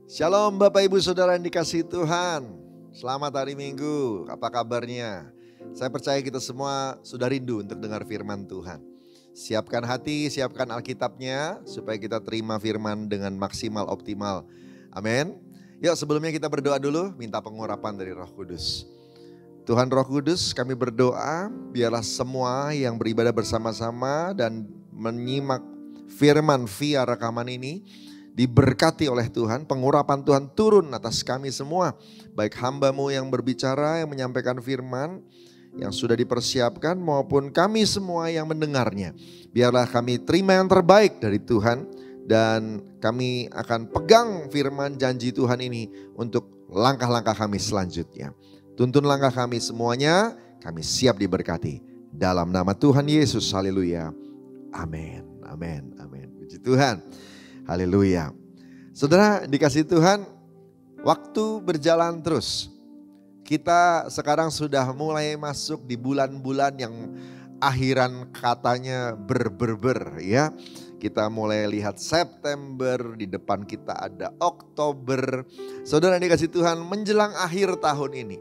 Shalom Bapak Ibu Saudara yang dikasihi Tuhan. Selamat hari Minggu, apa kabarnya? Saya percaya kita semua sudah rindu untuk dengar firman Tuhan. Siapkan hati, siapkan Alkitabnya supaya kita terima firman dengan maksimal optimal. Amin. Yuk sebelumnya kita berdoa dulu, minta pengurapan dari Roh Kudus. Tuhan Roh Kudus, kami berdoa biarlah semua yang beribadah bersama-sama dan menyimak firman via rekaman ini diberkati oleh Tuhan, pengurapan Tuhan turun atas kami semua. Baik hamba-Mu yang berbicara, yang menyampaikan firman, yang sudah dipersiapkan maupun kami semua yang mendengarnya. Biarlah kami terima yang terbaik dari Tuhan dan kami akan pegang firman janji Tuhan ini untuk langkah-langkah kami selanjutnya. Tuntun langkah kami semuanya, kami siap diberkati. Dalam nama Tuhan Yesus, haleluya. Amin, amin, amin. Puji Tuhan. Haleluya. Saudara dikasih Tuhan, waktu berjalan terus. Kita sekarang sudah mulai masuk di bulan-bulan yang akhiran katanya ber ya. Kita mulai lihat September, di depan kita ada Oktober. Saudara dikasih Tuhan, menjelang akhir tahun ini.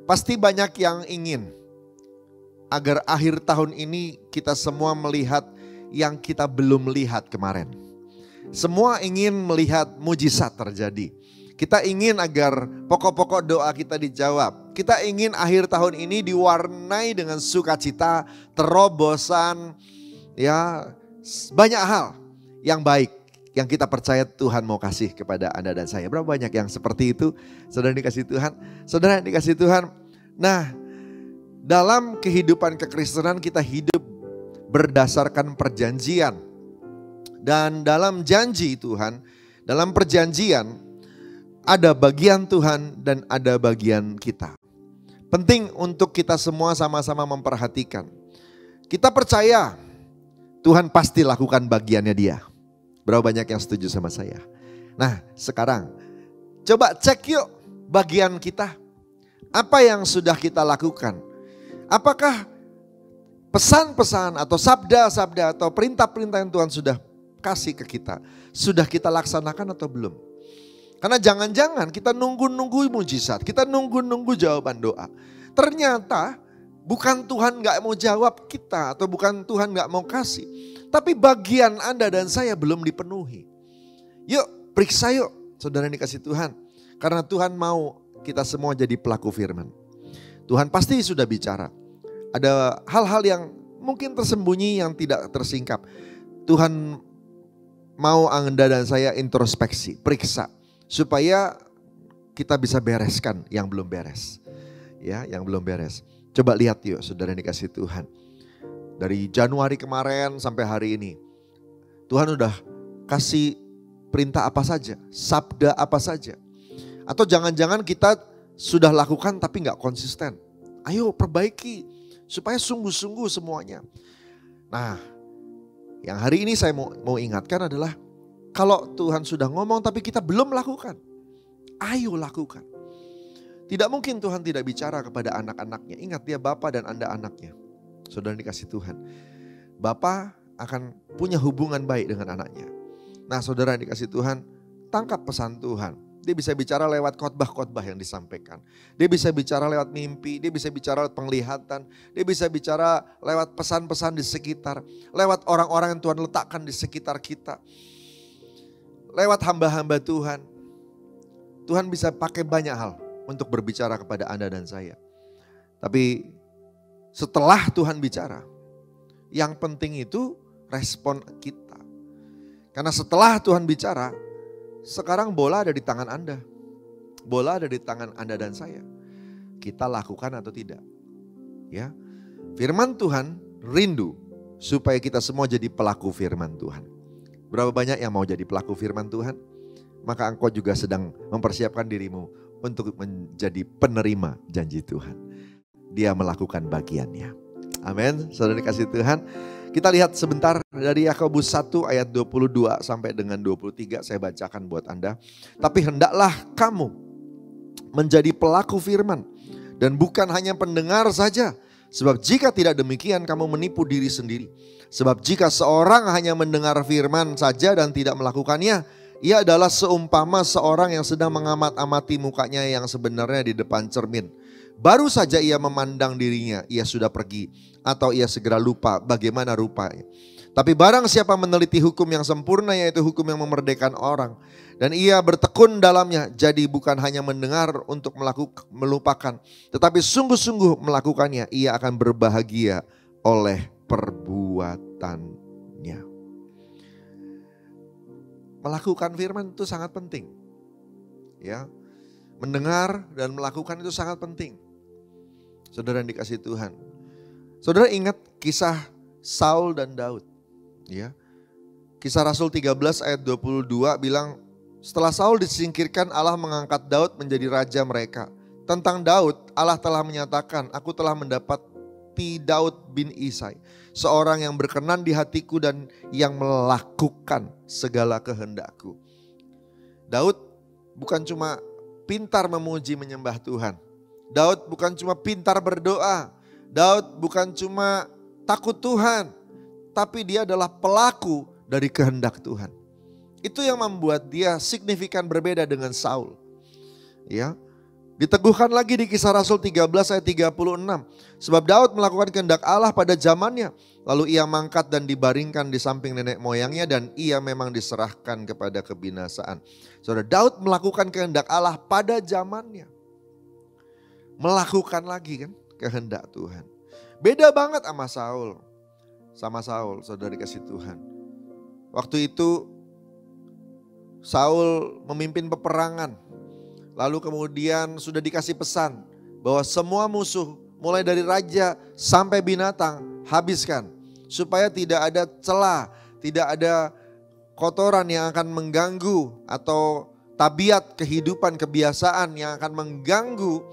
Pasti banyak yang ingin agar akhir tahun ini kita semua melihat yang kita belum lihat kemarin. Semua ingin melihat mujizat terjadi. Kita ingin agar pokok-pokok doa kita dijawab. Kita ingin akhir tahun ini diwarnai dengan sukacita, terobosan, ya banyak hal yang baik yang kita percaya Tuhan mau kasih kepada Anda dan saya. Berapa banyak yang seperti itu? Saudara dikasih Tuhan. Saudara dikasih Tuhan. Nah, dalam kehidupan kekristenan kita hidup berdasarkan perjanjian. Dan dalam janji Tuhan, dalam perjanjian ada bagian Tuhan dan ada bagian kita. Penting untuk kita semua sama-sama memperhatikan. Kita percaya Tuhan pasti lakukan bagiannya Dia. Berapa banyak yang setuju sama saya? Nah sekarang coba cek yuk bagian kita. Apa yang sudah kita lakukan? Apakah pesan-pesan atau sabda-sabda atau perintah-perintah yang Tuhan sudah kasih ke kita, sudah kita laksanakan atau belum? Karena jangan-jangan kita nunggu-nunggu mujizat, kita nunggu-nunggu jawaban doa. Ternyata bukan Tuhan gak mau jawab kita atau bukan Tuhan gak mau kasih. Tapi bagian Anda dan saya belum dipenuhi. Yuk periksa yuk saudara yang dikasih Tuhan. Karena Tuhan mau kita semua jadi pelaku firman. Tuhan pasti sudah bicara. Ada hal-hal yang mungkin tersembunyi yang tidak tersingkap. Tuhan mau Anda dan saya introspeksi, periksa. Supaya kita bisa bereskan yang belum beres. Ya, yang belum beres. Coba lihat yuk saudara yang dikasih Tuhan. Dari Januari kemarin sampai hari ini. Tuhan udah kasih perintah apa saja, sabda apa saja. Atau jangan-jangan kita sudah lakukan tapi gak konsisten. Ayo perbaiki supaya sungguh-sungguh semuanya. Nah, yang hari ini saya mau ingatkan adalah kalau Tuhan sudah ngomong tapi kita belum lakukan. Ayo lakukan. Tidak mungkin Tuhan tidak bicara kepada anak-anaknya. Ingat dia Bapa dan Anda anaknya. Saudara dikasih Tuhan. Bapa akan punya hubungan baik dengan anaknya. Nah saudara dikasih Tuhan, tangkap pesan Tuhan. Dia bisa bicara lewat khotbah-khotbah yang disampaikan. Dia bisa bicara lewat mimpi, dia bisa bicara lewat penglihatan. Dia bisa bicara lewat pesan-pesan di sekitar. Lewat orang-orang yang Tuhan letakkan di sekitar kita. Lewat hamba-hamba Tuhan. Tuhan bisa pakai banyak hal untuk berbicara kepada Anda dan saya. Tapi setelah Tuhan bicara, yang penting itu respon kita. Karena setelah Tuhan bicara, sekarang bola ada di tangan Anda. Bola ada di tangan Anda dan saya. Kita lakukan atau tidak? Ya. Firman Tuhan rindu supaya kita semua jadi pelaku firman Tuhan. Berapa banyak yang mau jadi pelaku firman Tuhan? Maka engkau juga sedang mempersiapkan dirimu untuk menjadi penerima janji Tuhan. Dia melakukan bagiannya. Amin. Saudara dikasih Tuhan. Kita lihat sebentar dari Yakobus 1 ayat 22 sampai dengan 23 saya bacakan buat Anda. Tapi hendaklah kamu menjadi pelaku firman dan bukan hanya pendengar saja. Sebab jika tidak demikian kamu menipu diri sendiri. Sebab jika seorang hanya mendengar firman saja dan tidak melakukannya, Ia adalah seumpama seorang yang sedang mengamat-amati mukanya yang sebenarnya di depan cermin. Baru saja ia memandang dirinya, ia sudah pergi. Atau ia segera lupa bagaimana rupanya. Tapi barang siapa meneliti hukum yang sempurna, yaitu hukum yang memerdekakan orang, dan ia bertekun dalamnya, jadi bukan hanya mendengar untuk melupakan, tetapi sungguh-sungguh melakukannya, ia akan berbahagia oleh perbuatannya. Melakukan firman itu sangat penting. Ya. Mendengar dan melakukan itu sangat penting. Saudara yang dikasihi Tuhan. Saudara ingat kisah Saul dan Daud. Ya. Kisah Rasul 13 ayat 22 bilang, setelah Saul disingkirkan, Allah mengangkat Daud menjadi raja mereka. Tentang Daud, Allah telah menyatakan, aku telah mendapati Daud bin Isai, seorang yang berkenan di hatiku dan yang melakukan segala kehendakku. Daud bukan cuma pintar memuji menyembah Tuhan. Daud bukan cuma pintar berdoa. Daud bukan cuma takut Tuhan, tapi dia adalah pelaku dari kehendak Tuhan. Itu yang membuat dia signifikan berbeda dengan Saul. Ya. Diteguhkan lagi di Kisah Rasul 13 ayat 36. Sebab Daud melakukan kehendak Allah pada zamannya. Lalu ia mangkat dan dibaringkan di samping nenek moyangnya, dan ia memang diserahkan kepada kebinasaan. Saudara, Daud melakukan kehendak Allah pada zamannya. Melakukan lagi kan kehendak Tuhan. Beda banget sama Saul. Sama Saul, saudara dikasih Tuhan. Waktu itu Saul memimpin peperangan. Lalu kemudian sudah dikasih pesan bahwa semua musuh mulai dari raja sampai binatang habiskan. Supaya tidak ada celah, tidak ada kotoran yang akan mengganggu atau tabiat kehidupan kebiasaan yang akan mengganggu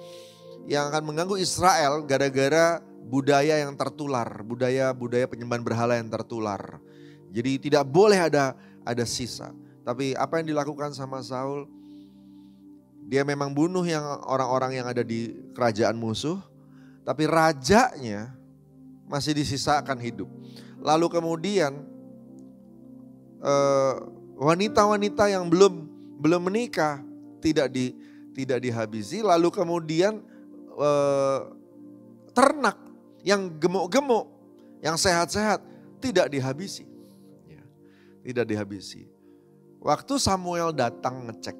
Israel gara-gara budaya yang tertular, budaya penyembahan berhala yang tertular. Jadi tidak boleh ada sisa. Tapi apa yang dilakukan sama Saul? Dia memang bunuh orang-orang yang ada di kerajaan musuh, tapi rajanya masih disisakan hidup. Lalu kemudian wanita-wanita yang belum menikah tidak dihabisi. Lalu kemudian ternak yang gemuk-gemuk, yang sehat-sehat tidak dihabisi. Ya, tidak dihabisi. Waktu Samuel datang ngecek,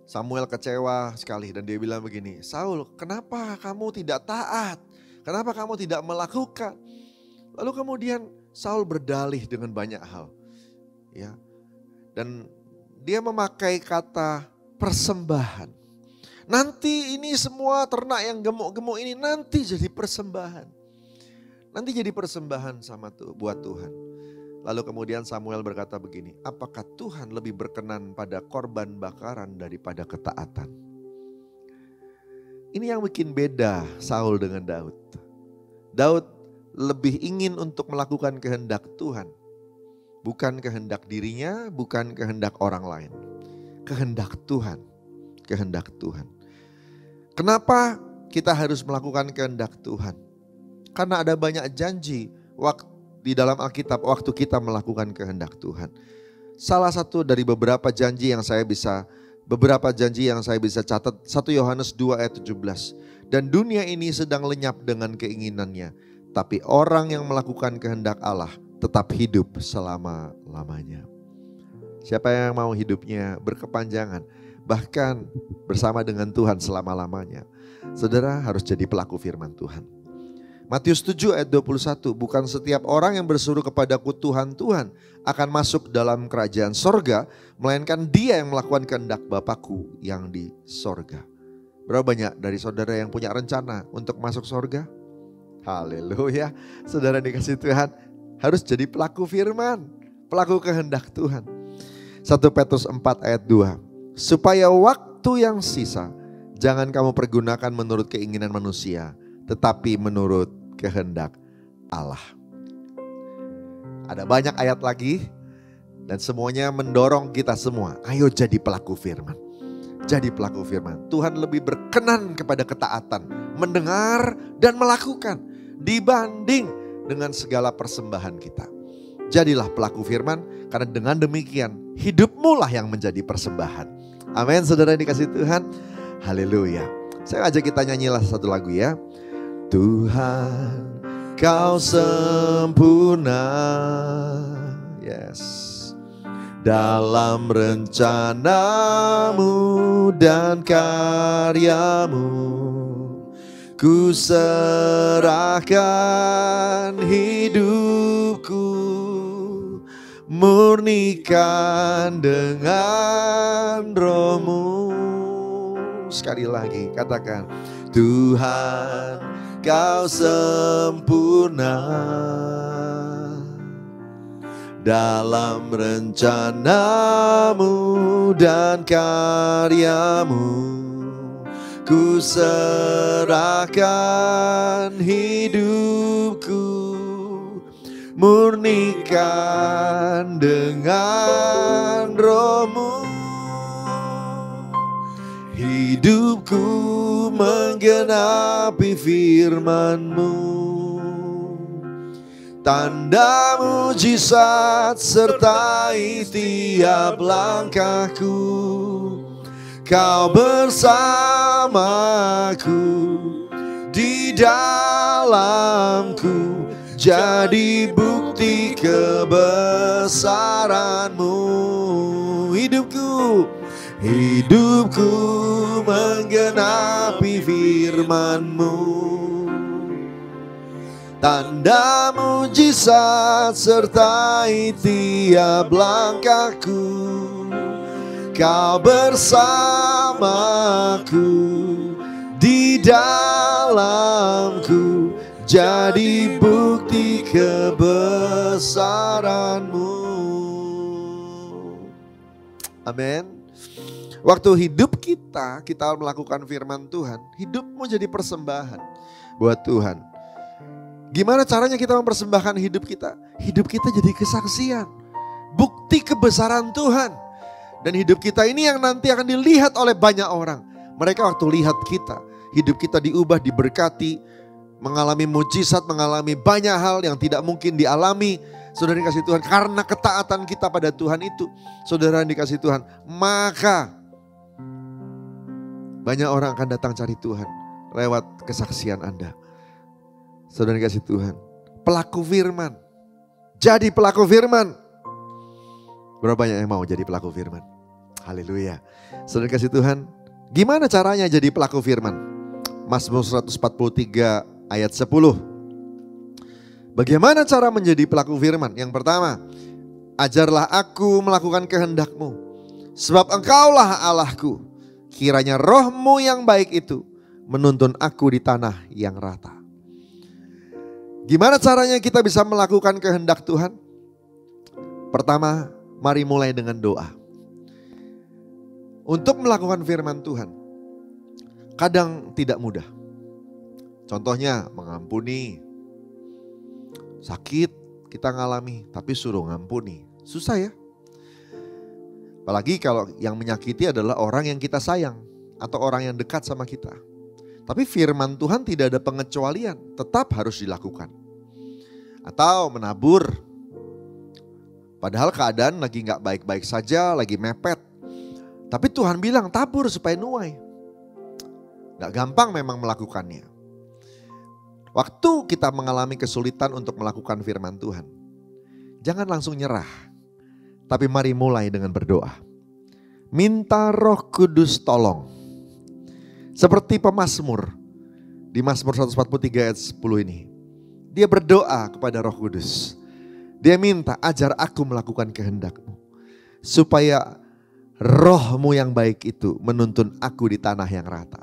Samuel kecewa sekali dan dia bilang begini, Saul, kenapa kamu tidak taat? Kenapa kamu tidak melakukan? Lalu kemudian Saul berdalih dengan banyak hal. Ya. Dan dia memakai kata persembahan. Nanti ini semua ternak yang gemuk-gemuk ini nanti jadi persembahan. Nanti jadi persembahan buat Tuhan. Lalu kemudian Samuel berkata begini, apakah Tuhan lebih berkenan pada korban bakaran daripada ketaatan? Ini yang bikin beda Saul dengan Daud. Daud lebih ingin untuk melakukan kehendak Tuhan. Bukan kehendak dirinya, bukan kehendak orang lain. Kehendak Tuhan. Kehendak Tuhan. Kenapa kita harus melakukan kehendak Tuhan? Karena ada banyak janji di dalam Alkitab waktu kita melakukan kehendak Tuhan. Salah satu dari beberapa janji yang saya bisa catat, 1 Yohanes 2 ayat 17. Dan dunia ini sedang lenyap dengan keinginannya, tapi orang yang melakukan kehendak Allah tetap hidup selama-lamanya. Siapa yang mau hidupnya berkepanjangan, bahkan bersama dengan Tuhan selama-lamanya, saudara harus jadi pelaku firman Tuhan. Matius 7 ayat 21, bukan setiap orang yang berseru kepadaku Tuhan, Tuhan akan masuk dalam kerajaan sorga, melainkan dia yang melakukan kehendak Bapakku yang di sorga. Berapa banyak dari saudara yang punya rencana untuk masuk sorga? Haleluya, saudara dikasih Tuhan harus jadi pelaku firman, pelaku kehendak Tuhan. 1 Petrus 4 ayat 2, supaya waktu yang sisa jangan kamu pergunakan menurut keinginan manusia, tetapi menurut kehendak Allah. Ada banyak ayat lagi dan semuanya mendorong kita semua, ayo jadi pelaku firman. Jadi pelaku firman. Tuhan lebih berkenan kepada ketaatan, mendengar dan melakukan dibanding dengan segala persembahan kita. Jadilah pelaku firman, karena dengan demikian hidupmu lah yang menjadi persembahan. Amin, saudara yang dikasihi Tuhan. Haleluya. Saya ajak kita nyanyilah satu lagu ya. Tuhan, Kau sempurna, yes, dalam rencanamu dan karyamu. Ku serahkan hidupku, murnikan dengan roh-Mu. Sekali lagi katakan, Tuhan, Kau sempurna dalam rencanamu dan karyamu. Ku serahkan hidupku, murnikan dengan roh-Mu. Hidupku menggenapi firman-Mu, tanda mujizat sertai tiap langkahku. Kau bersamaku, di dalamku, jadi bukti kebesaran-Mu. Hidupku menggenapi firman-Mu, tanda mujizat sertai tiap langkahku. Kau bersamaku, di dalamku, jadi bukti kebesaran-Mu. Amin. Waktu hidup kita melakukan firman Tuhan, hidupmu jadi persembahan buat Tuhan. Gimana caranya kita mempersembahkan hidup kita? Hidup kita jadi kesaksian, bukti kebesaran Tuhan. Dan hidup kita ini yang nanti akan dilihat oleh banyak orang. Mereka waktu lihat kita, hidup kita diubah, diberkati, mengalami mujizat, mengalami banyak hal yang tidak mungkin dialami. Saudara yang dikasihi Tuhan, karena ketaatan kita pada Tuhan itu, saudara yang dikasihi Tuhan, maka banyak orang akan datang cari Tuhan lewat kesaksian Anda. Saudara yang dikasihi Tuhan, pelaku firman, jadi pelaku firman. Berapa banyak yang mau jadi pelaku firman? Haleluya. Saudara kasih Tuhan, gimana caranya jadi pelaku firman? Mazmur 143 ayat 10. Bagaimana cara menjadi pelaku firman? Yang pertama, ajarlah aku melakukan kehendak-Mu, sebab Engkaulah Allahku. Kiranya roh-Mu yang baik itu menuntun aku di tanah yang rata. Gimana caranya kita bisa melakukan kehendak Tuhan? Pertama, mari mulai dengan doa. Untuk melakukan firman Tuhan, kadang tidak mudah. Contohnya mengampuni. Sakit kita ngalami, tapi suruh ngampuni. Susah ya. Apalagi kalau yang menyakiti adalah orang yang kita sayang atau orang yang dekat sama kita. Tapi firman Tuhan tidak ada pengecualian, tetap harus dilakukan. Atau menabur. Padahal keadaan lagi gak baik-baik saja, lagi mepet. Tapi Tuhan bilang tabur supaya nuai. Gak gampang memang melakukannya. Waktu kita mengalami kesulitan untuk melakukan firman Tuhan, jangan langsung nyerah. Tapi mari mulai dengan berdoa. Minta Roh Kudus tolong. Seperti pemazmur di Mazmur 143 ayat 10 ini. Dia berdoa kepada Roh Kudus. Dia minta, ajar aku melakukan kehendak-Mu, supaya roh-Mu yang baik itu menuntun aku di tanah yang rata.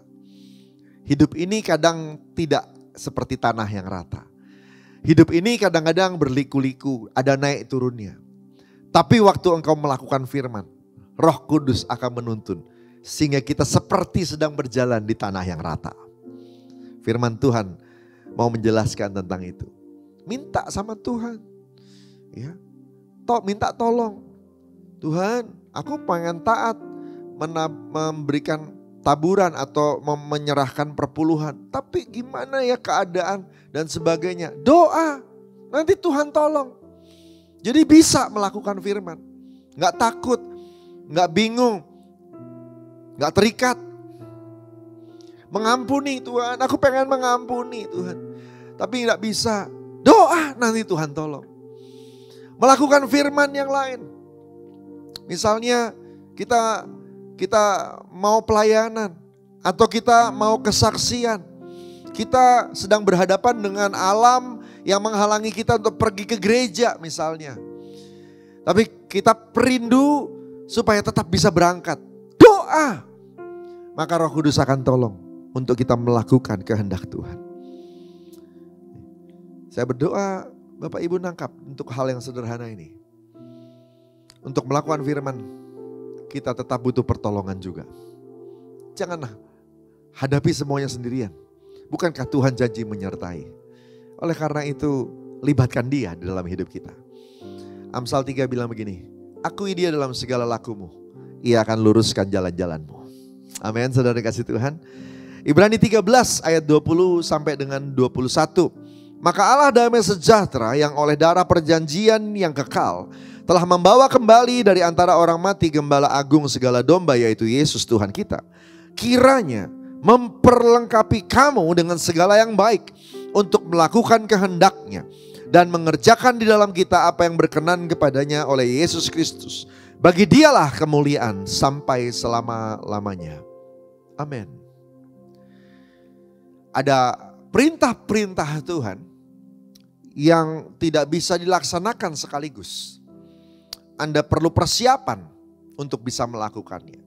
Hidup ini kadang tidak seperti tanah yang rata. Hidup ini kadang-kadang berliku-liku, ada naik turunnya. Tapi waktu engkau melakukan firman, Roh Kudus akan menuntun, sehingga kita seperti sedang berjalan di tanah yang rata. Firman Tuhan mau menjelaskan tentang itu. Minta sama Tuhan. Ya, minta tolong. Tuhan, aku pengen taat memberikan taburan atau menyerahkan perpuluhan. Tapi gimana ya keadaan dan sebagainya. Doa, nanti Tuhan tolong. Jadi bisa melakukan firman. Gak takut, gak bingung, gak terikat. Mengampuni Tuhan, aku pengen mengampuni Tuhan. Tapi gak bisa, doa nanti Tuhan tolong. Melakukan firman yang lain. Misalnya kita mau pelayanan atau kita mau kesaksian. Kita sedang berhadapan dengan alam yang menghalangi kita untuk pergi ke gereja misalnya. Tapi kita perindu supaya tetap bisa berangkat. Doa. Maka Roh Kudus akan tolong untuk kita melakukan kehendak Tuhan. Saya berdoa Bapak Ibu nangkap untuk hal yang sederhana ini. Untuk melakukan firman, kita tetap butuh pertolongan juga. Janganlah hadapi semuanya sendirian. Bukankah Tuhan janji menyertai? Oleh karena itu, libatkan Dia di dalam hidup kita. Amsal 3 bilang begini, akui Dia dalam segala lakumu, Ia akan luruskan jalan-jalanmu. Amin, saudara kasih Tuhan. Ibrani 13 ayat 20 sampai dengan 21. Maka Allah damai sejahtera yang oleh darah perjanjian yang kekal telah membawa kembali dari antara orang mati gembala agung segala domba, yaitu Yesus Tuhan kita. Kiranya memperlengkapi kamu dengan segala yang baik untuk melakukan kehendaknya dan mengerjakan di dalam kita apa yang berkenan kepadanya oleh Yesus Kristus. Bagi Dialah kemuliaan sampai selama-lamanya. Amin. Ada perintah-perintah Tuhan yang tidak bisa dilaksanakan sekaligus. Anda perlu persiapan untuk bisa melakukannya.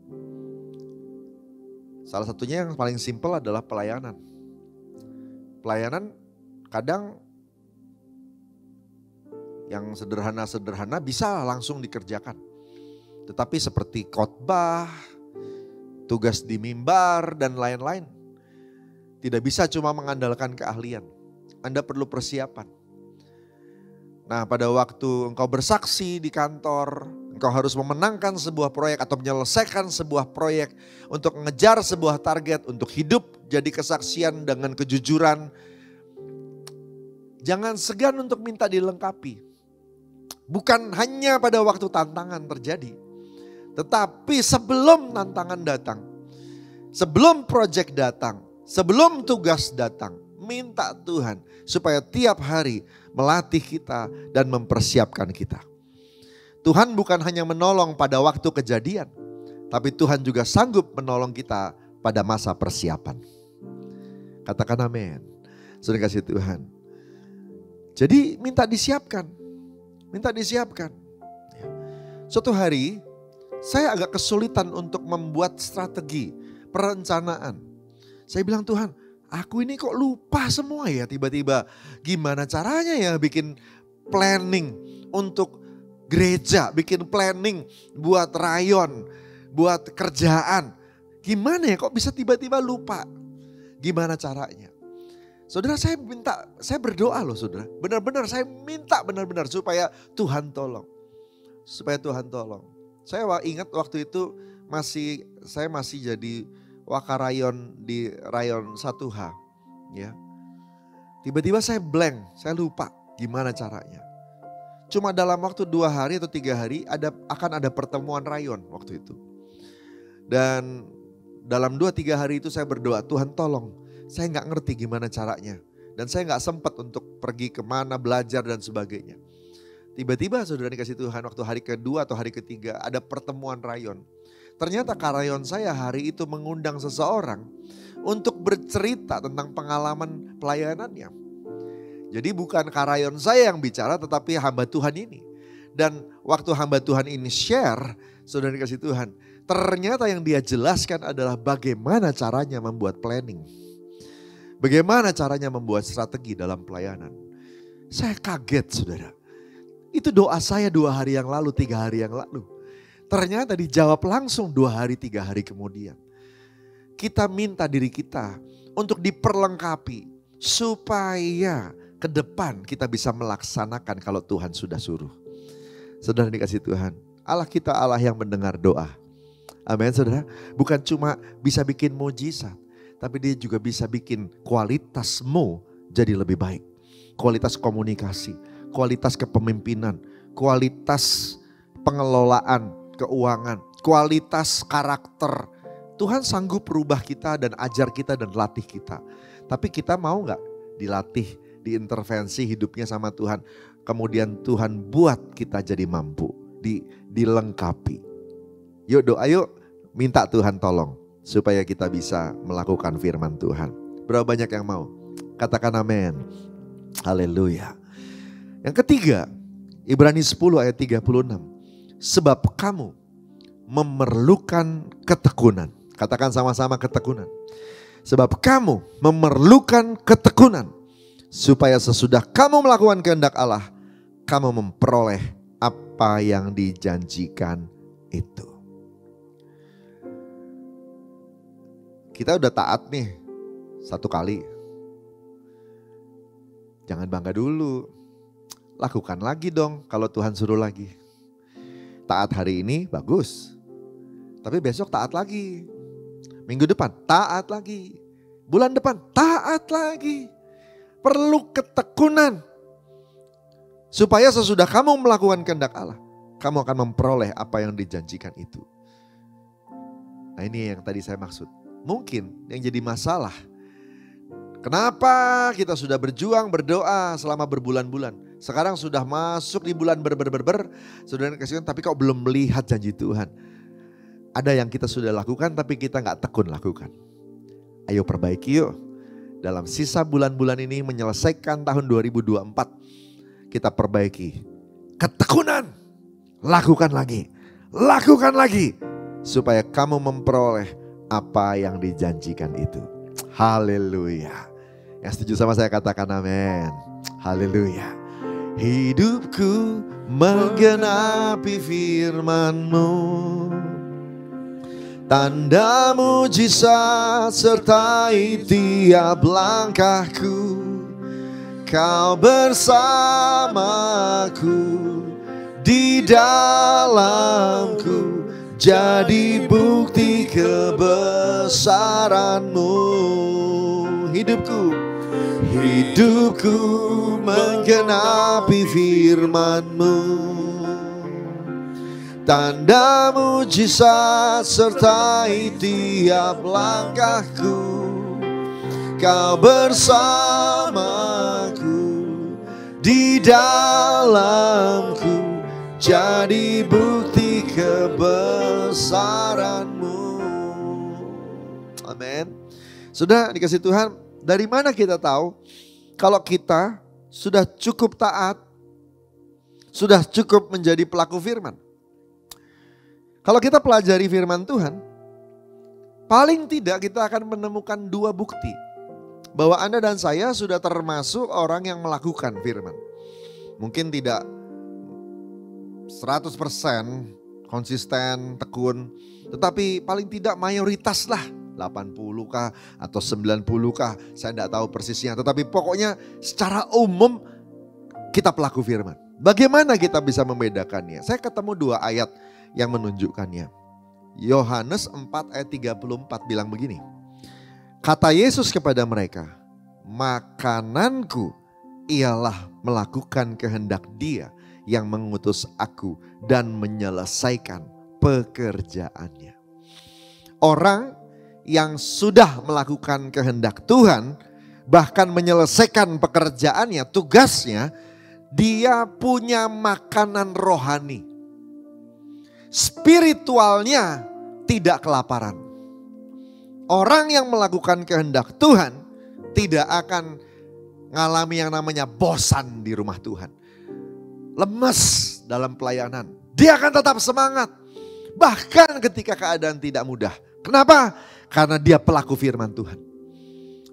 Salah satunya yang paling simpel adalah pelayanan. Pelayanan kadang yang sederhana-sederhana bisa langsung dikerjakan. Tetapi seperti khotbah, tugas di mimbar dan lain-lain. Tidak bisa cuma mengandalkan keahlian. Anda perlu persiapan. Nah, pada waktu engkau bersaksi di kantor, engkau harus memenangkan sebuah proyek atau menyelesaikan sebuah proyek untuk mengejar sebuah target, untuk hidup jadi kesaksian dengan kejujuran. Jangan segan untuk minta dilengkapi. Bukan hanya pada waktu tantangan terjadi, tetapi sebelum tantangan datang, sebelum proyek datang, sebelum tugas datang, minta Tuhan supaya tiap hari melatih kita dan mempersiapkan kita. Tuhan bukan hanya menolong pada waktu kejadian, tapi Tuhan juga sanggup menolong kita pada masa persiapan. Katakan amin. Sudah kasih Tuhan. Jadi minta disiapkan. Minta disiapkan. Suatu hari saya agak kesulitan untuk membuat strategi, perencanaan. Saya bilang, Tuhan, aku ini kok lupa semua ya tiba-tiba. Gimana caranya ya bikin planning untuk gereja, bikin planning buat rayon, buat kerjaan. Gimana ya kok bisa tiba-tiba lupa? Gimana caranya? Saudara, saya berdoa loh saudara. Benar-benar saya minta benar-benar supaya Tuhan tolong. Supaya Tuhan tolong. Saya ingat waktu itu saya masih jadi wakarayon di rayon 1H. Ya. Tiba-tiba saya blank, saya lupa gimana caranya. Cuma dalam waktu 2 hari atau 3 hari akan ada pertemuan rayon waktu itu. Dan dalam 2-3 hari itu saya berdoa, Tuhan tolong. Saya gak ngerti gimana caranya. Dan saya gak sempat untuk pergi kemana, belajar dan sebagainya. Tiba-tiba saudara dikasih Tuhan waktu hari kedua atau hari ketiga ada pertemuan rayon. Ternyata karayon saya hari itu mengundang seseorang untuk bercerita tentang pengalaman pelayanannya. Jadi bukan karayon saya yang bicara tetapi hamba Tuhan ini. Dan waktu hamba Tuhan ini share, saudara dikasih Tuhan, ternyata yang dia jelaskan adalah bagaimana caranya membuat planning. Bagaimana caranya membuat strategi dalam pelayanan. Saya kaget saudara. Itu doa saya 2 hari yang lalu, 3 hari yang lalu. Ternyata dijawab langsung 2 hari, 3 hari kemudian. Kita minta diri kita untuk diperlengkapi supaya ke depan kita bisa melaksanakan kalau Tuhan sudah suruh. Saudara dikasih Tuhan, Allah kita Allah yang mendengar doa. Amin saudara. Bukan cuma bisa bikin mujizat, tapi dia juga bisa bikin kualitasmu jadi lebih baik. Kualitas komunikasi, kualitas kepemimpinan, kualitas pengelolaan keuangan, kualitas karakter. Tuhan sanggup berubah kita dan ajar kita dan latih kita. Tapi kita mau gak dilatih, diintervensi hidupnya sama Tuhan. Kemudian Tuhan buat kita jadi mampu, dilengkapi. Yuk doa yuk, minta Tuhan tolong supaya kita bisa melakukan firman Tuhan. Berapa banyak yang mau? Katakan amin. Haleluya. Yang ketiga, Ibrani 10 ayat 36. Sebab kamu memerlukan ketekunan. Katakan sama-sama ketekunan. Sebab kamu memerlukan ketekunan. Supaya sesudah kamu melakukan kehendak Allah, kamu memperoleh apa yang dijanjikan itu. Kita udah taat nih 1 kali. Jangan bangga dulu. Lakukan lagi dong kalau Tuhan suruh lagi. Taat hari ini bagus. Tapi besok taat lagi. Minggu depan taat lagi. Bulan depan taat lagi. Perlu ketekunan. Supaya sesudah kamu melakukan kehendak Allah, kamu akan memperoleh apa yang dijanjikan itu. Nah ini yang tadi saya maksud. Mungkin yang jadi masalah, kenapa kita sudah berjuang berdoa selama berbulan-bulan. Sekarang sudah masuk di bulan sudah dikasihkan tapi kok belum melihat janji Tuhan. Ada yang kita sudah lakukan tapi kita gak tekun lakukan. Ayo perbaiki yuk. Dalam sisa bulan-bulan ini menyelesaikan tahun 2024. Kita perbaiki. Ketekunan. Lakukan lagi. Lakukan lagi. Supaya kamu memperoleh apa yang dijanjikan itu. Haleluya. Yang setuju sama saya katakan amin. Haleluya. Hidupku menggenapi firman-Mu. Tanda mujizat sertai tiap langkahku. Kau bersamaku di dalamku, jadi bukti kebesaran-Mu. Hidupku menggenapi firman-Mu. Tanda mujizat sertai tiap langkahku. Kau bersamaku di dalamku, jadi bukti kebesaran-Mu. Amin. Sudah dikasih Tuhan, dari mana kita tahu kalau kita sudah cukup taat, sudah cukup menjadi pelaku firman? Kalau kita pelajari firman Tuhan, paling tidak kita akan menemukan 2 bukti bahwa Anda dan saya sudah termasuk orang yang melakukan firman. Mungkin tidak 100% konsisten, tekun, tetapi paling tidak mayoritas lah. 80 kah atau 90 kah, saya tidak tahu persisnya. Tetapi pokoknya secara umum kita pelaku firman. Bagaimana kita bisa membedakannya? Saya ketemu 2 ayat yang menunjukkannya. Yohanes 4 ayat 34 bilang begini. Kata Yesus kepada mereka, makananku ialah melakukan kehendak Dia yang mengutus aku dan menyelesaikan pekerjaannya. Orang yang sudah melakukan kehendak Tuhan, bahkan menyelesaikan pekerjaannya, tugasnya, dia punya makanan rohani. Spiritualnya tidak kelaparan. Orang yang melakukan kehendak Tuhan tidak akan ngalami yang namanya bosan di rumah Tuhan. Lemes dalam pelayanan. Dia akan tetap semangat. Bahkan ketika keadaan tidak mudah. Kenapa? Karena dia pelaku firman Tuhan.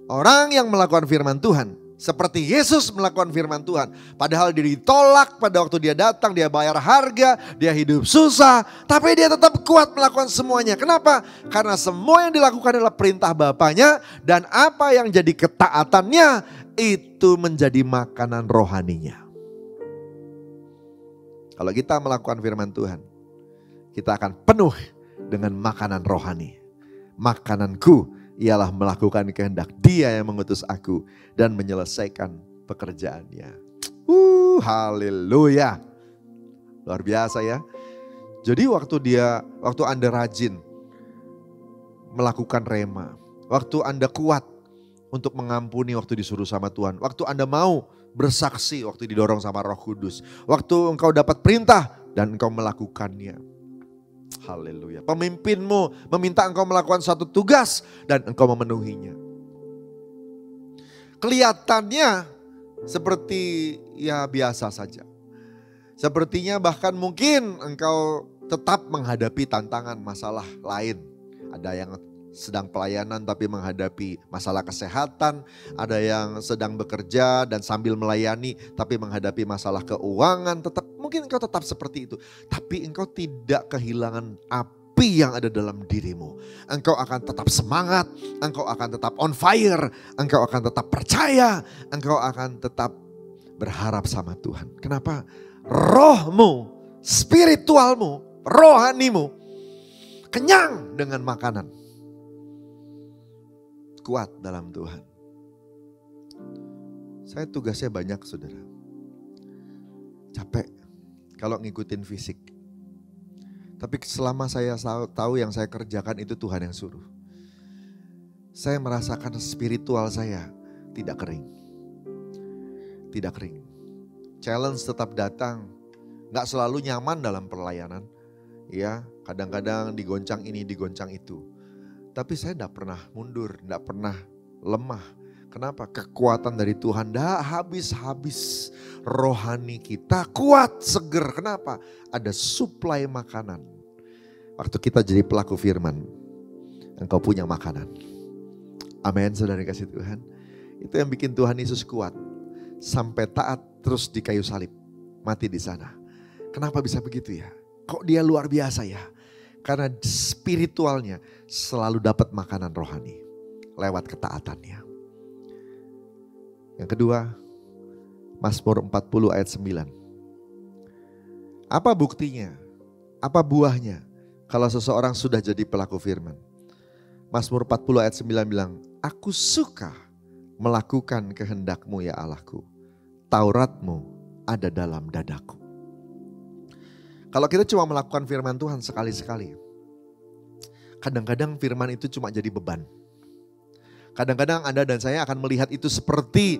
Orang yang melakukan firman Tuhan seperti Yesus melakukan firman Tuhan. Padahal dia ditolak pada waktu dia datang, dia bayar harga, dia hidup susah. Tapi dia tetap kuat melakukan semuanya. Kenapa? Karena semua yang dilakukan adalah perintah Bapaknya. Dan apa yang jadi ketaatannya itu menjadi makanan rohaninya. Kalau kita melakukan firman Tuhan, kita akan penuh dengan makanan rohani. Makananku ialah melakukan kehendak Dia yang mengutus aku dan menyelesaikan pekerjaannya. Haleluya. Luar biasa ya. Jadi waktu Anda rajin melakukan rema, waktu Anda kuat untuk mengampuni waktu disuruh sama Tuhan, waktu Anda mau bersaksi waktu didorong sama Roh Kudus, waktu engkau dapat perintah dan engkau melakukannya. Haleluya. Pemimpinmu meminta engkau melakukan suatu tugas dan engkau memenuhinya. Kelihatannya seperti ya biasa saja. Sepertinya bahkan mungkin engkau tetap menghadapi tantangan masalah lain. Ada yang sedang pelayanan tapi menghadapi masalah kesehatan. Ada yang sedang bekerja dan sambil melayani tapi menghadapi masalah keuangan. Mungkin engkau tetap seperti itu. Tapi engkau tidak kehilangan api yang ada dalam dirimu. Engkau akan tetap semangat. Engkau akan tetap on fire. Engkau akan tetap percaya. Engkau akan tetap berharap sama Tuhan. Kenapa? Rohmu, spiritualmu, rohanimu kenyang dengan makanan. Kuat dalam Tuhan. Saya tugasnya banyak saudara. Capek kalau ngikutin fisik. Tapi selama saya tahu yang saya kerjakan itu Tuhan yang suruh. Saya merasakan spiritual saya tidak kering. Tidak kering. Challenge tetap datang. Gak selalu nyaman dalam pelayanan. Ya, kadang-kadang digoncang ini, digoncang itu. Tapi saya gak pernah mundur, gak pernah lemah. Kenapa? Kekuatan dari Tuhan gak habis-habis. Rohani kita kuat, seger. Kenapa? Ada suplai makanan. Waktu kita jadi pelaku firman, engkau punya makanan. Amin, saudara kasih Tuhan. Itu yang bikin Tuhan Yesus kuat. Sampai taat terus di kayu salib. Mati di sana. Kenapa bisa begitu ya? Kok dia luar biasa ya? Karena spiritualnya selalu dapat makanan rohani. Lewat ketaatannya. Yang kedua, Mazmur 40 ayat 9. Apa buktinya? Apa buahnya? Kalau seseorang sudah jadi pelaku firman. Mazmur 40 ayat 9 bilang, aku suka melakukan kehendak-Mu ya Allahku. Taurat-Mu ada dalam dadaku. Kalau kita cuma melakukan firman Tuhan sekali-sekali. Kadang-kadang firman itu cuma jadi beban. Kadang-kadang Anda dan saya akan melihat itu seperti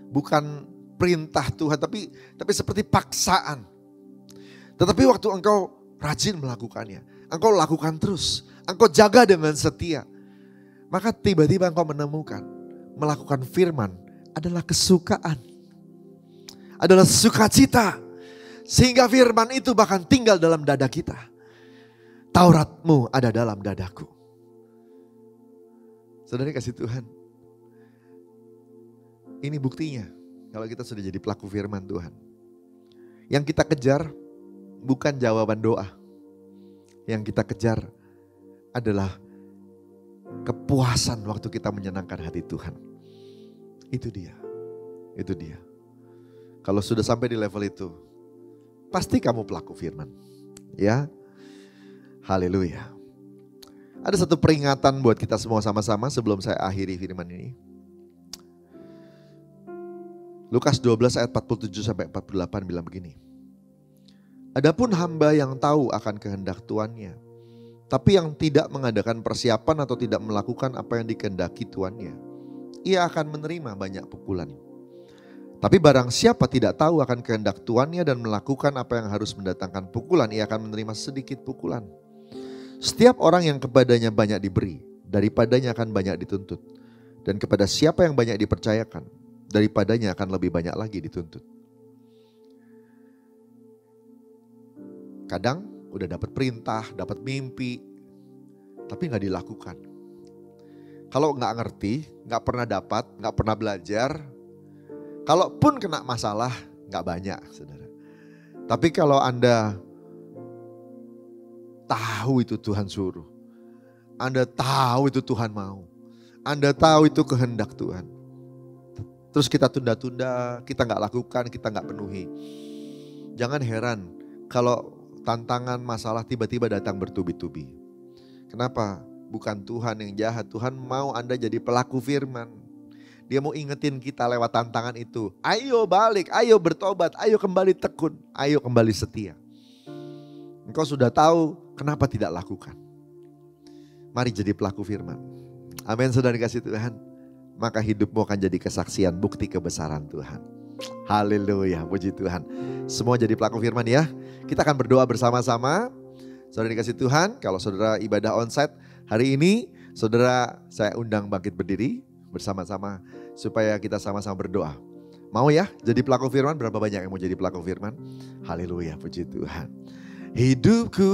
bukan perintah Tuhan tapi seperti paksaan. Tetapi waktu engkau rajin melakukannya, engkau lakukan terus, engkau jaga dengan setia. Maka tiba-tiba engkau menemukan melakukan firman adalah kesukaan. Adalah sukacita. Sehingga firman itu bahkan tinggal dalam dada kita. Taurat-Mu ada dalam dadaku. Saudara kasih Tuhan. Ini buktinya kalau kita sudah jadi pelaku firman Tuhan. Yang kita kejar bukan jawaban doa. Yang kita kejar adalah kepuasan waktu kita menyenangkan hati Tuhan. Itu dia. Itu dia. Kalau sudah sampai di level itu, pasti kamu pelaku firman. Ya. Haleluya. Ada satu peringatan buat kita semua sama-sama sebelum saya akhiri firman ini. Lukas 12 ayat 47 sampai 48 bilang begini. Adapun hamba yang tahu akan kehendak tuannya, tapi yang tidak mengadakan persiapan atau tidak melakukan apa yang dikehendaki tuannya, ia akan menerima banyak pukulan. Tapi barang siapa tidak tahu akan kehendak tuannya dan melakukan apa yang harus mendatangkan pukulan, ia akan menerima sedikit pukulan. Setiap orang yang kepadanya banyak diberi, daripadanya akan banyak dituntut. Dan kepada siapa yang banyak dipercayakan, daripadanya akan lebih banyak lagi dituntut. Kadang udah dapat perintah, dapat mimpi, tapi gak dilakukan. Kalau gak ngerti, gak pernah dapat, gak pernah belajar, kalaupun kena masalah gak banyak saudara. Tapi kalau Anda tahu itu Tuhan suruh, Anda tahu itu Tuhan mau, Anda tahu itu kehendak Tuhan, terus kita tunda-tunda, kita gak lakukan, kita gak penuhi. Jangan heran kalau tantangan masalah tiba-tiba datang bertubi-tubi. Kenapa? Bukan Tuhan yang jahat, Tuhan mau Anda jadi pelaku firman. Dia mau ingetin kita lewat tantangan itu. Ayo balik, ayo bertobat, ayo kembali tekun, ayo kembali setia. Engkau sudah tahu, kenapa tidak lakukan? Mari jadi pelaku firman. Amin, saudara dikasih Tuhan. Maka hidupmu akan jadi kesaksian bukti kebesaran Tuhan. Haleluya, puji Tuhan. Semua jadi pelaku firman ya. Kita akan berdoa bersama-sama. Saudara dikasih Tuhan, kalau saudara ibadah onsite hari ini, saudara saya undang bangkit berdiri bersama-sama supaya kita sama-sama berdoa. Mau ya jadi pelaku firman? Berapa banyak yang mau jadi pelaku firman? Haleluya, puji Tuhan. Hidupku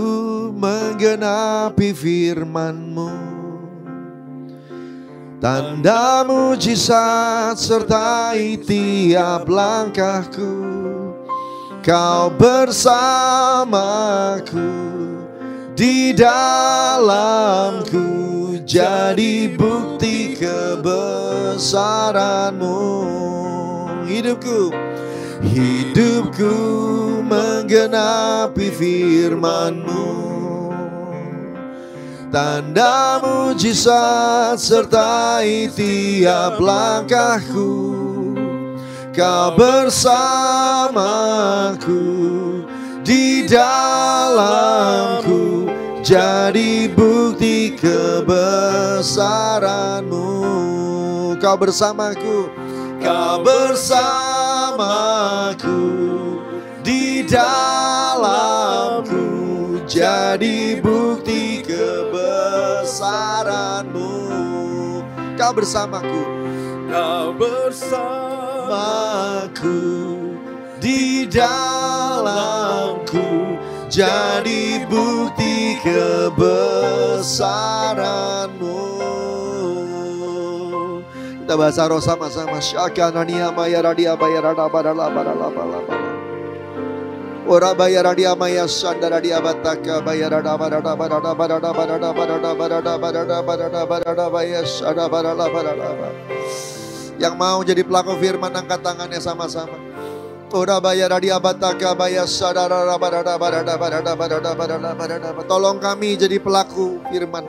menggenapi firman-Mu, tanda mujizat sertai tiap langkahku. Kau bersamaku, di dalamku, jadi bukti kebesaran-Mu. Hidupku menggenapi firman-Mu, tanda mujizat sertai tiap langkahku. Kau bersamaku, di dalamku, jadi bukti kebesaran-Mu. Kau bersamaku, Kau bersamaku, di dalamku, jadi bukti kebesaran-Mu. Kau bersamaku, Kau bersamaku, di dalamku, jadi bukti kebesaran-Mu. Kita bahasa roh sama-sama. Syakanania maya radia bayar rada badala badala badala. Ora bayar radia maya sanda radia bataka bayar rada badala badala badala badala badala badala badala badala badala bayar sada badala badala. Yang mau jadi pelaku firman angkat tangannya sama-sama. Ora bayar radia bataka bayar sada rada badala badala badala badala badala badala. Tolong kami jadi pelaku firman.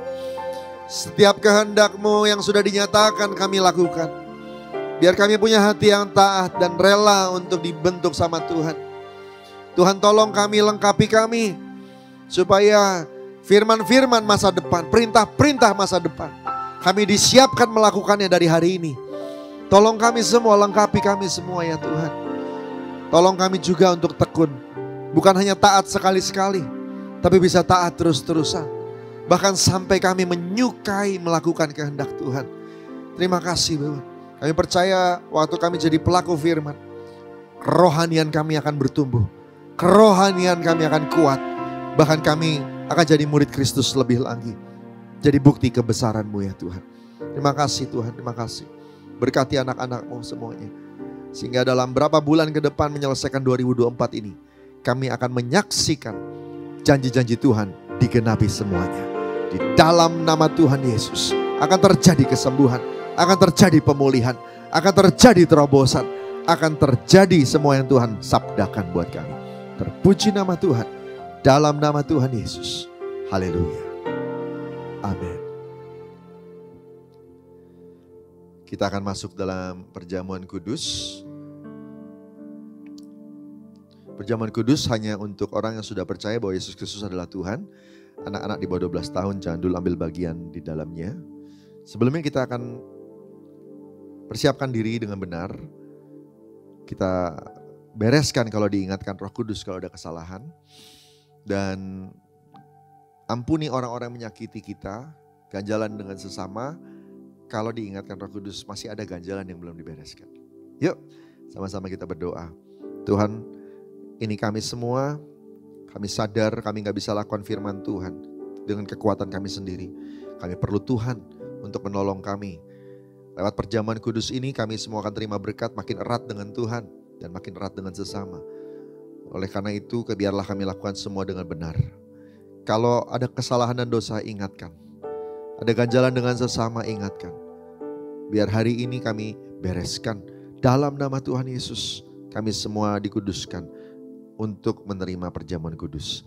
Setiap kehendak-Mu yang sudah dinyatakan kami lakukan. Biar kami punya hati yang taat dan rela untuk dibentuk sama Tuhan. Tuhan tolong kami, lengkapi kami. Supaya firman-firman masa depan, perintah-perintah masa depan, kami disiapkan melakukannya dari hari ini. Tolong kami semua, lengkapi kami semua ya Tuhan. Tolong kami juga untuk tekun. Bukan hanya taat sekali-sekali, tapi bisa taat terus-terusan. Bahkan sampai kami menyukai melakukan kehendak Tuhan. Terima kasih Bapak. Kami percaya waktu kami jadi pelaku firman, kerohanian kami akan bertumbuh. Kerohanian kami akan kuat. Bahkan kami akan jadi murid Kristus lebih lagi. Jadi bukti kebesaran-Mu ya Tuhan. Terima kasih Tuhan, terima kasih. Berkati anak-anak-Mu semuanya. Sehingga dalam berapa bulan ke depan menyelesaikan 2024 ini, kami akan menyaksikan janji-janji Tuhan digenapi semuanya. Di dalam nama Tuhan Yesus akan terjadi kesembuhan, akan terjadi pemulihan, akan terjadi terobosan, akan terjadi semua yang Tuhan sabdakan buat kami. Terpuji nama Tuhan, dalam nama Tuhan Yesus. Haleluya. Amin. Kita akan masuk dalam perjamuan kudus. Perjamuan kudus hanya untuk orang yang sudah percaya bahwa Yesus Kristus adalah Tuhan. Anak-anak di bawah 12 tahun jangan dulu ambil bagian di dalamnya. Sebelumnya kita akan persiapkan diri dengan benar. Kita bereskan kalau diingatkan Roh Kudus kalau ada kesalahan. Dan ampuni orang-orang yang menyakiti kita. Ganjalan dengan sesama. Kalau diingatkan Roh Kudus masih ada ganjalan yang belum dibereskan. Yuk sama-sama kita berdoa. Tuhan, ini kami semua. Kami sadar kami gak bisa lakukan firman Tuhan dengan kekuatan kami sendiri. Kami perlu Tuhan untuk menolong kami. Lewat perjamuan kudus ini kami semua akan terima berkat makin erat dengan Tuhan dan makin erat dengan sesama. Oleh karena itu biarlah kami lakukan semua dengan benar. Kalau ada kesalahan dan dosa ingatkan. Ada ganjalan dengan sesama ingatkan. Biar hari ini kami bereskan. Dalam nama Tuhan Yesus kami semua dikuduskan untuk menerima perjamuan kudus.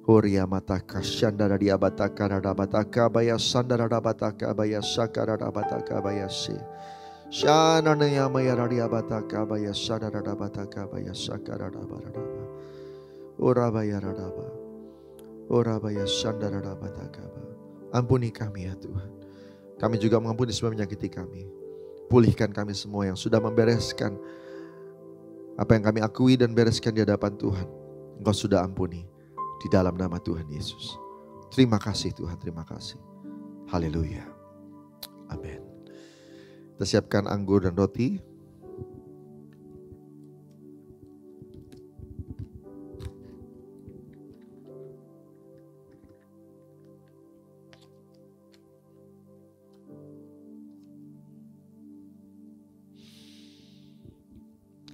Horia mataka shandara diabataka radabataka baya sandara rabataka baya sakara rabataka baya se. Shananaya mayaradia bataka baya sadarada bataka baya sakarada baradaba. Orabaya radaba. Orabaya sandarada bataka ba. Ampuni kami ya Tuhan. Kami juga mengampuni semua menyakiti kami. Pulihkan kami semua yang sudah membereskan apa yang kami akui dan bereskan di hadapan Tuhan. Engkau sudah ampuni di dalam nama Tuhan Yesus. Terima kasih Tuhan, terima kasih. Haleluya. Amin. Kita siapkan anggur dan roti.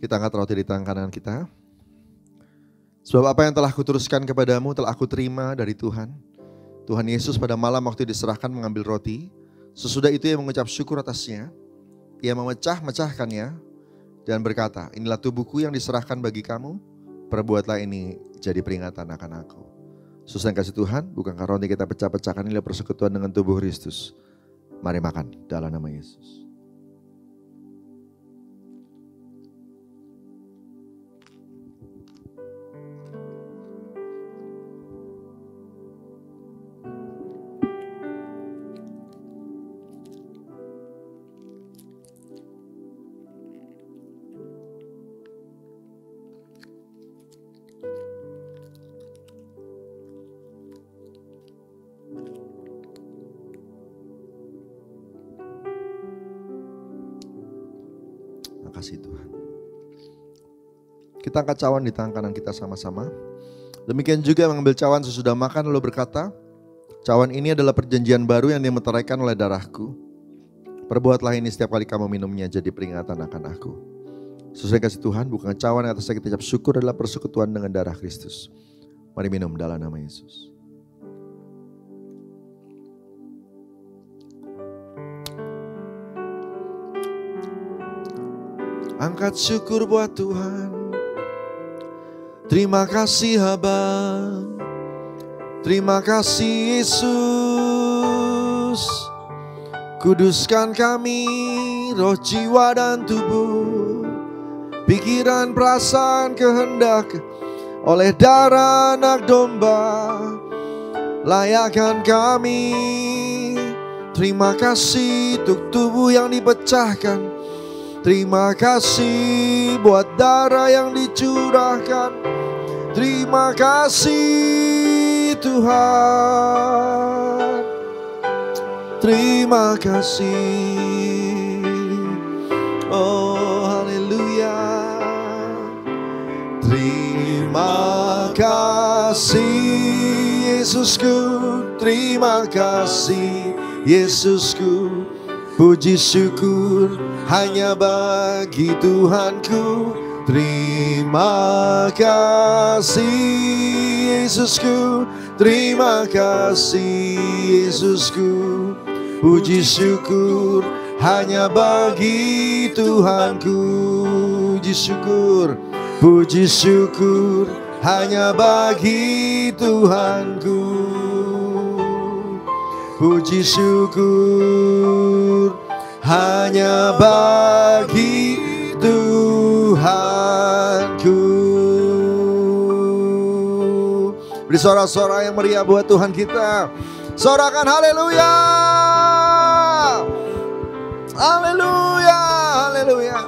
Kita angkat roti di tangan kanan kita. Sebab apa yang telah kuteruskan kepadamu telah aku terima dari Tuhan. Tuhan Yesus pada malam waktu diserahkan mengambil roti. Sesudah itu ia mengucap syukur atasnya. Ia memecah-mecahkannya dan berkata, inilah tubuhku yang diserahkan bagi kamu. Perbuatlah ini jadi peringatan akan aku. Saudara yang kasih Tuhan, bukankah roti kita pecah-pecahkan inilah persekutuan dengan tubuh Kristus. Mari makan dalam nama Yesus. Kasih Tuhan. Kita angkat cawan di tangan kanan kita sama-sama. Demikian juga mengambil cawan sesudah makan lalu berkata, cawan ini adalah perjanjian baru yang dimeteraikan oleh darahku. Perbuatlah ini setiap kali kamu minumnya jadi peringatan akan aku. Sesuai kasih Tuhan, bukan cawan yang atasnya kita ucap syukur adalah persekutuan dengan darah Kristus. Mari minum dalam nama Yesus. Angkat syukur buat Tuhan. Terima kasih Abang. Terima kasih Yesus. Kuduskan kami, roh, jiwa dan tubuh, pikiran, perasaan, kehendak, oleh darah anak domba. Layakkan kami. Terima kasih untuk tubuh yang dipecahkan. Terima kasih buat darah yang dicurahkan. Terima kasih Tuhan. Terima kasih. Oh haleluya. Terima kasih Yesusku. Terima kasih Yesusku. Puji syukur hanya bagi Tuhanku. Terima kasih Yesusku. Terima kasih Yesusku. Puji syukur hanya bagi Tuhanku. Puji syukur. Puji syukur hanya bagi Tuhanku. Puji syukur hanya bagi Tuhanku. Beri sorak-sorak yang meriah buat Tuhan kita. Sorakan haleluya. Haleluya. Haleluya.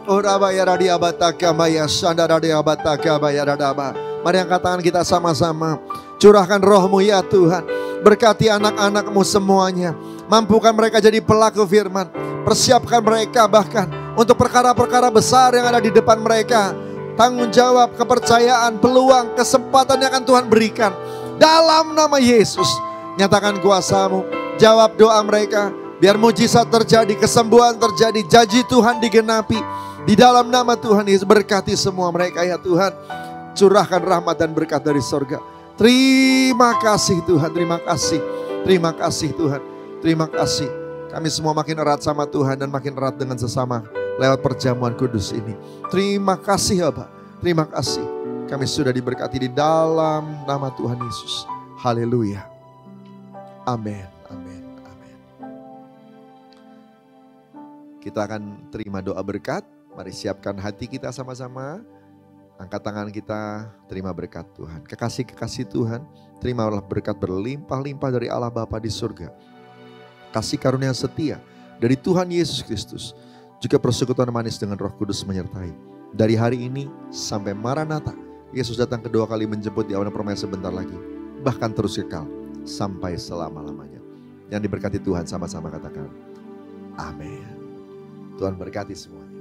Orabaya radia bataka maya sanda radia bataka maya radaba. Mari angkat tangan kita sama-sama. Curahkan roh-Mu ya Tuhan. Berkati anak-anak-Mu semuanya. Mampukan mereka jadi pelaku firman. Persiapkan mereka bahkan untuk perkara-perkara besar yang ada di depan mereka. Tanggung jawab, kepercayaan, peluang, kesempatan yang akan Tuhan berikan. Dalam nama Yesus. Nyatakan kuasa-Mu. Jawab doa mereka. Biar mujizat terjadi, kesembuhan terjadi, janji Tuhan digenapi. Di dalam nama Tuhan Yesus, berkati semua mereka ya Tuhan. Curahkan rahmat dan berkat dari sorga. Terima kasih Tuhan, terima kasih. Terima kasih Tuhan, terima kasih. Kami semua makin erat sama Tuhan dan makin erat dengan sesama lewat perjamuan kudus ini. Terima kasih Bapa, terima kasih. Kami sudah diberkati di dalam nama Tuhan Yesus. Haleluya. Amin, amin, amin. Kita akan terima doa berkat. Mari siapkan hati kita sama-sama. Angkat tangan kita, terima berkat Tuhan. Kekasih-kekasih Tuhan, terimalah berkat berlimpah-limpah dari Allah Bapa di surga. Kasih karunia setia dari Tuhan Yesus Kristus. Juga persekutuan manis dengan Roh Kudus menyertai. Dari hari ini sampai Maranatha, Yesus datang kedua kali menjemput di awan permai sebentar lagi. Bahkan terus kekal sampai selama-lamanya. Yang diberkati Tuhan sama-sama katakan amin. Tuhan berkati semuanya.